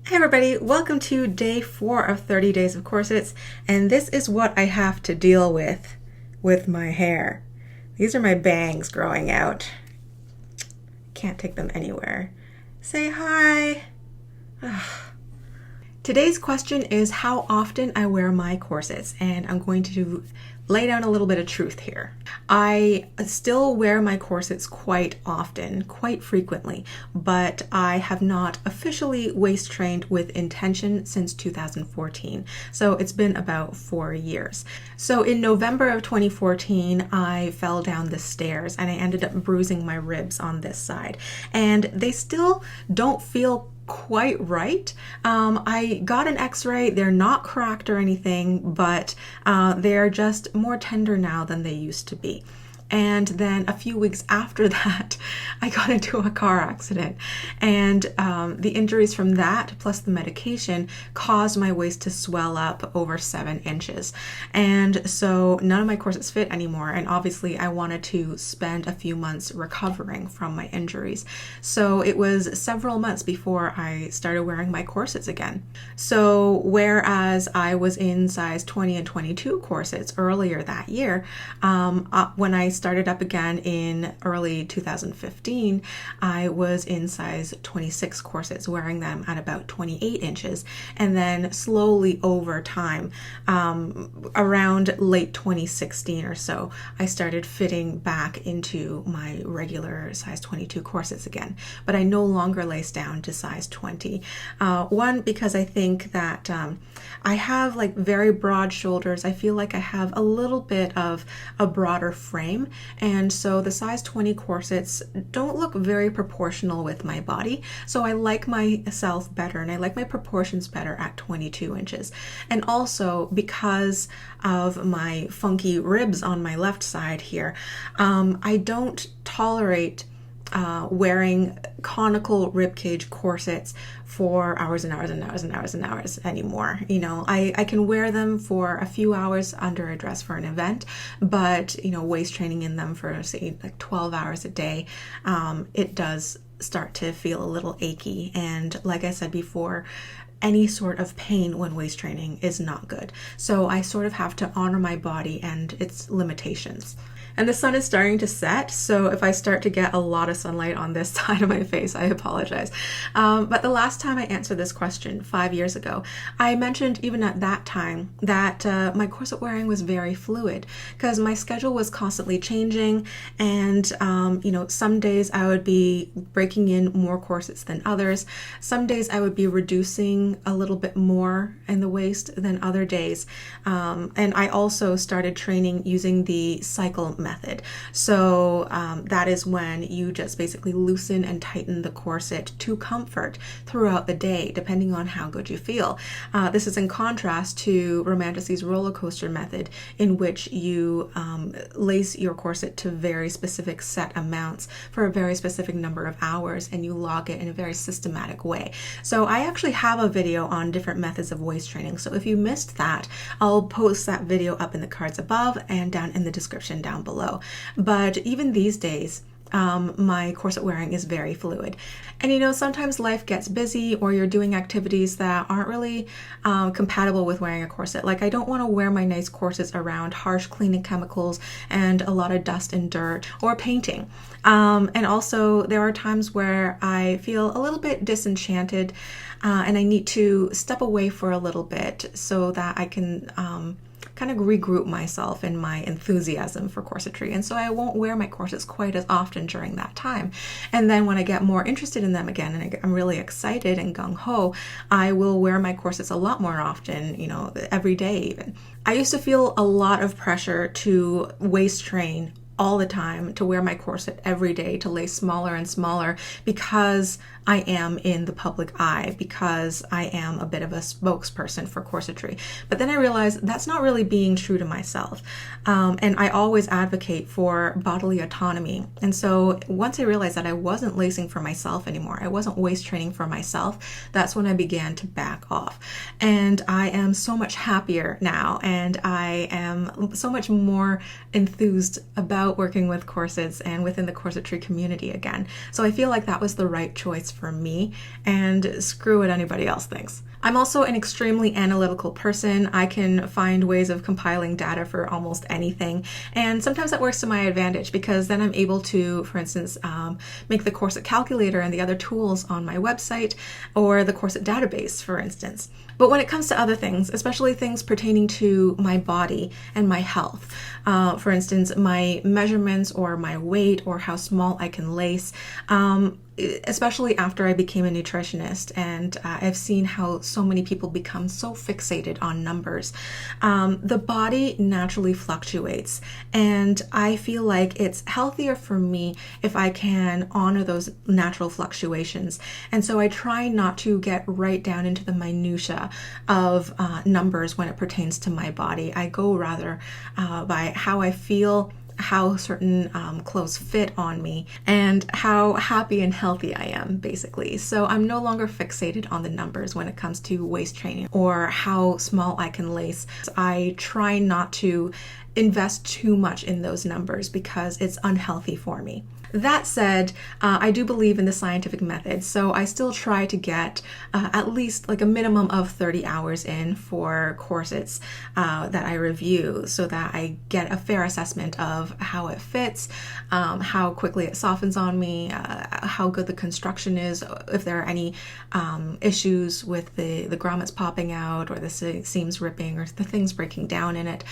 Hey everybody, welcome to day 4 of 30 days of corsets, and this is what I have to deal with my hair. These are my bangs growing out. Can't take them anywhere. Say hi. Today's question is how often I wear my corsets, and I'm going to lay down a little bit of truth here. I still wear my corsets quite often, quite frequently, but I have not officially waist trained with intention since 2014. So it's been about 4 years. So in November of 2014, I fell down the stairs and I ended up bruising my ribs on this side. And they still don't feel quite right. I got an x-ray. They're not cracked or anything, but they're just more tender now than they used to be. And then a few weeks after that, I got into a car accident. And the injuries from that, plus the medication, caused my waist to swell up over 7 inches. And so none of my corsets fit anymore. And obviously I wanted to spend a few months recovering from my injuries. So it was several months before I started wearing my corsets again. So whereas I was in size 20 and 22 corsets earlier that year, when I started up again in early 2015, I was in size 26 corsets, wearing them at about 28 inches. And then slowly over time, around late 2016 or so, I started fitting back into my regular size 22 corsets again. But I no longer lace down to size 20. One, because I think that I have like very broad shoulders. I feel like I have a little bit of a broader frame. And so the size 20 corsets don't look very proportional with my body. So I like myself better and I like my proportions better at 22 inches. And also because of my funky ribs on my left side here, I don't tolerate wearing conical ribcage corsets for hours and hours and hours and hours and hours anymore. You know, I can wear them for a few hours under a dress for an event, but you know, waist training in them for say like 12 hours a day, it does start to feel a little achy. And like I said before, any sort of pain when waist training is not good. So I sort of have to honor my body and its limitations. And the sun is starting to set, so if I start to get a lot of sunlight on this side of my face, I apologize. But the last time I answered this question 5 years ago, I mentioned even at that time that my corset wearing was very fluid because my schedule was constantly changing, and you know, some days I would be breaking in more corsets than others. Some days I would be reducing a little bit more in the waist than other days. And I also started training using the cycle method. So that is when you just basically loosen and tighten the corset to comfort throughout the day, depending on how good you feel. This is in contrast to Romanticy's roller coaster method, in which you lace your corset to very specific set amounts for a very specific number of hours, and you log it in a very systematic way. So I actually have a video on different methods of waist training. So if you missed that, I'll post that video up in the cards above and down in the description down below. But even these days, my corset wearing is very fluid. And you know, sometimes life gets busy or you're doing activities that aren't really compatible with wearing a corset. Like I don't want to wear my nice corsets around harsh cleaning chemicals and a lot of dust and dirt or painting. And also there are times where I feel a little bit disenchanted and I need to step away for a little bit so that I can kind of regroup myself in my enthusiasm for corsetry. And so I won't wear my corsets quite as often during that time. And then when I get more interested in them again and I'm really excited and gung-ho, I will wear my corsets a lot more often, you know, every day even. I used to feel a lot of pressure to waist train all the time, to wear my corset every day, to lay smaller and smaller because I am in the public eye, because I am a bit of a spokesperson for corsetry. But then I realized that's not really being true to myself. And I always advocate for bodily autonomy. And so once I realized that I wasn't lacing for myself anymore, I wasn't waist training for myself, that's when I began to back off. And I am so much happier now, and I am so much more enthused about working with corsets and within the corsetry community again. So I feel like that was the right choice for me, and screw what anybody else thinks. I'm also an extremely analytical person. I can find ways of compiling data for almost anything, and sometimes that works to my advantage because then I'm able to, for instance, make the corset calculator and the other tools on my website, or the corset database, for instance. But when it comes to other things, especially things pertaining to my body and my health, for instance, my measurements or my weight or how small I can lace, especially after I became a nutritionist, and I've seen how so many people become so fixated on numbers. The body naturally fluctuates, and I feel like it's healthier for me if I can honor those natural fluctuations. And so I try not to get right down into the minutia of numbers when it pertains to my body. I go rather by how I feel, how certain clothes fit on me, and how happy and healthy I am, basically. So I'm no longer fixated on the numbers when it comes to waist training or how small I can lace. I try not to invest too much in those numbers because it's unhealthy for me. That said, I do believe in the scientific method, so I still try to get at least like a minimum of 30 hours in for corsets that I review, so that I get a fair assessment of how it fits, how quickly it softens on me, how good the construction is, if there are any issues with the grommets popping out or the seams ripping or the things breaking down in it,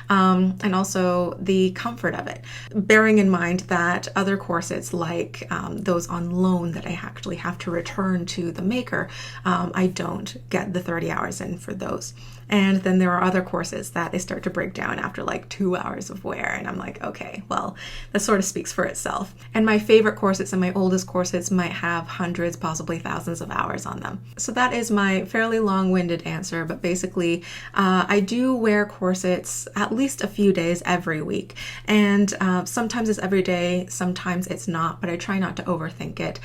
and also the comfort of it. Bearing in mind that other corsets like those on loan that I actually have to return to the maker, I don't get the 30 hours in for those. And then there are other corsets that they start to break down after like 2 hours of wear, and I'm like, okay, well, that sort of speaks for itself. And my favorite corsets and my oldest corsets might have hundreds, possibly thousands of hours on them. So that is my fairly long-winded answer, but basically I do wear corsets at least a few days every week, and sometimes it's every day, sometimes it's not, but I try not to overthink it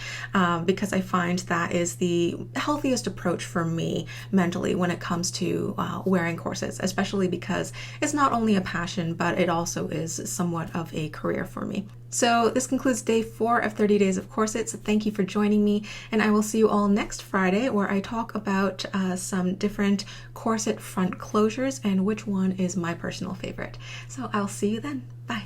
because I find that is the healthiest approach for me mentally when it comes to wearing corsets, especially because it's not only a passion, but it also is somewhat of a career for me. So this concludes day 4 of 30 Days of Corsets. Thank you for joining me, and I will see you all next Friday, where I talk about some different corset front closures and which one is my personal favorite. So I'll see you then. Bye.